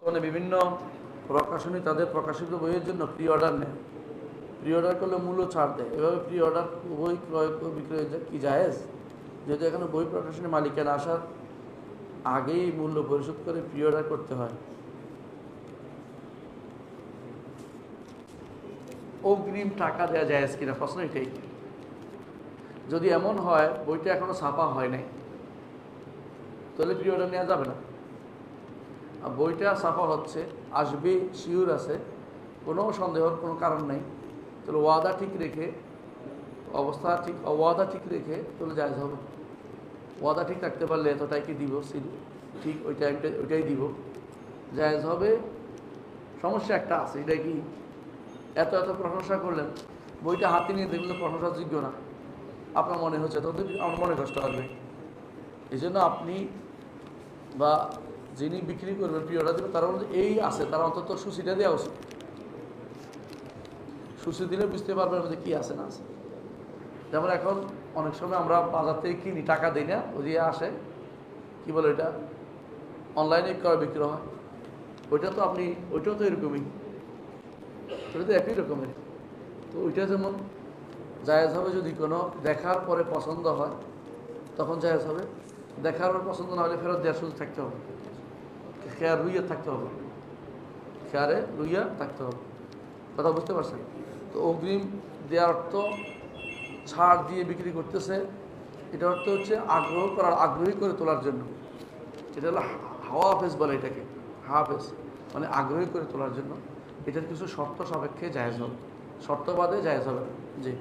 মানে বিভিন্ন প্রকাশনী তাদের প্রকাশিত বইয়ের জন্য প্রি অর্ডার নেয়। প্রি অর্ডার করলে মূল্য ছাড় দেয়। এভাবে প্রি অর্ডার বই ক্রয় বিক্রয় কি জায়েজ? যেহেতু এখানে বই প্রকাশনী মালিকানা আসার আগেই মূল্য পরিশোধ করে প্রি অর্ডার করতে হয়। অগ্রিম টাকা দেওয়া জায়েজ কিনা প্রশ্ন এটাই। যদি এমন হয় বইটা এখনো ছাপা হয় নাই, তাহলে প্রি অর্ডার নেওয়া যাবে না। আর বইটা ছাপা হচ্ছে, আসবে, শিওর আছে, কোনো সন্দেহর কোনো কারণ নেই, তাহলে ওয়াদা ঠিক রেখে, ওয়াদা ঠিক রেখে তাহলে জায়েজ হবে। ওয়াদা ঠিক রাখতে পারলে এতটাই কি দিব, ঠিক ওই টাইমটা ওইটাই দিব, জায়েজ হবে। সমস্যা একটা আছে, এটা কি এত প্রশংসা করলেন, বইটা হাতে নিয়ে দেখলে প্রশংসাযোগ্য না, আপনার মনে হচ্ছে, তখন আমার মনে কষ্ট আসবে। এই জন্য আপনি বা যিনি বিক্রি করবেন, প্রি অর্ডার দেবেন, তারা মধ্যে এই আছে, তারা অন্তত সূচিটা দেওয়া উচিত। সূচি দিলে বুঝতে পারবেন যে কী আছে না আছে। যেমন এখন অনেক সময় আমরা বাজার থেকে কিনি, টাকা দিই না, ওই দিয়ে আসে, কী বলে এটা, অনলাইনে ক্রয় বিক্রয় হয়, ওইটাও তো এরকমই, ওটা তো একই রকমের। তো ওইটা যেমন জায়েজ হবে যদি কোনো দেখার পরে পছন্দ হয়, তখন জায়েজ হবে। দেখার পর পছন্দ না হলে ফেরত দেওয়ার সুযোগ থাকতে হবে, খেয়ার রুইয়া থাকতে হবে, খেয়ারে রুইয়া থাকতে হবে। কথা বুঝতে পারছেন? তো অগ্রিম দেওয়ার অর্থ ছাড় দিয়ে বিক্রি করতেছে, এটা অর্থ হচ্ছে আগ্রহী করে তোলার জন্য। এটা হলো হাফেজ বলে এটাকে, হাফেজ মানে আগ্রহী করে তোলার জন্য। এটার কিছু শর্ত সাপেক্ষে জায়েজ হবে, শর্ত বাদে জায়েজ হবে। জি।